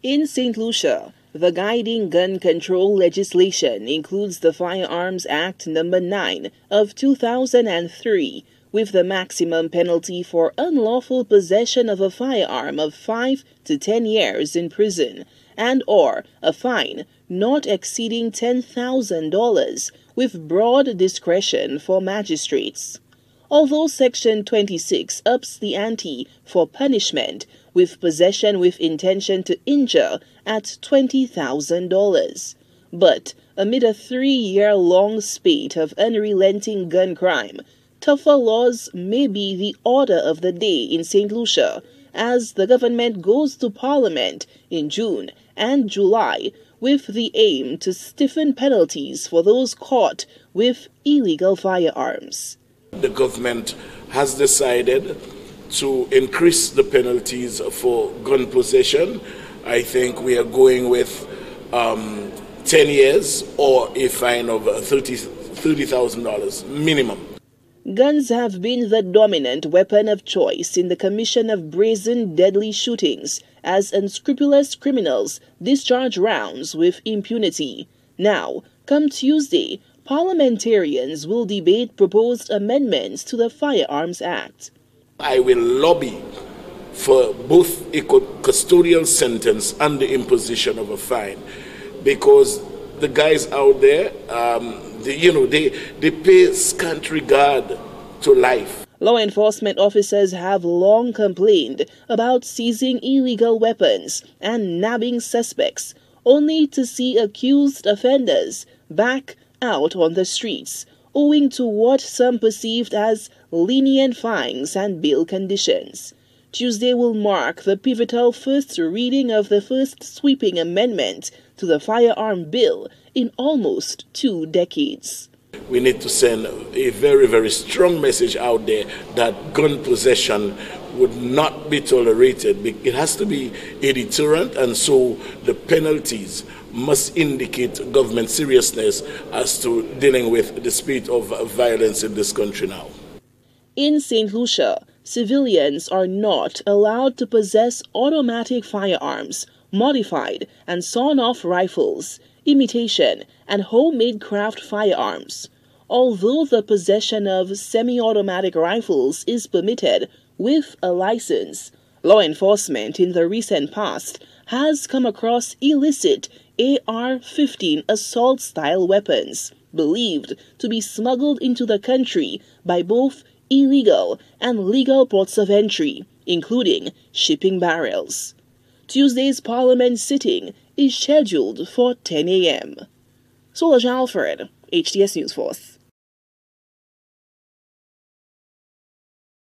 In Saint Lucia, the guiding gun control legislation includes the Firearms Act No. 9 of 2003, with the maximum penalty for unlawful possession of a firearm of 5 to 10 years in prison, and or a fine not exceeding $10,000, with broad discretion for magistrates. Although Section 26 ups the ante for punishment, with possession with intention to injure at $20,000. But amid a 3-year-long spate of unrelenting gun crime, tougher laws may be the order of the day in Saint Lucia as the government goes to Parliament in June and July with the aim to stiffen penalties for those caught with illegal firearms. The government has decided to increase the penalties for gun possession. I think we are going with 10 years or a fine of $30,000 minimum. Guns have been the dominant weapon of choice in the commission of brazen, deadly shootings, as unscrupulous criminals discharge rounds with impunity. Now, come Tuesday, parliamentarians will debate proposed amendments to the Firearms Act. I will lobby for both a custodial sentence and the imposition of a fine, because the guys out there, they pay scant regard to life. Law enforcement officers have long complained about seizing illegal weapons and nabbing suspects, only to see accused offenders back out on the streets, owing to what some perceived as lenient fines and bail conditions. Tuesday will mark the pivotal first reading of the first sweeping amendment to the firearm bill in almost 2 decades. We need to send a very, very strong message out there that gun possession would not be tolerated. It has to be a deterrent, and so the penalties must indicate government seriousness as to dealing with the spate of violence in this country now. In Saint Lucia, civilians are not allowed to possess automatic firearms, modified and sawn-off rifles, imitation and homemade craft firearms. Although the possession of semi-automatic rifles is permitted with a license, law enforcement in the recent past has come across illicit AR-15 assault-style weapons, believed to be smuggled into the country by both illegal and legal ports of entry, including shipping barrels. Tuesday's Parliament sitting is scheduled for 10 a.m. Sola Alfred, HTS News Force.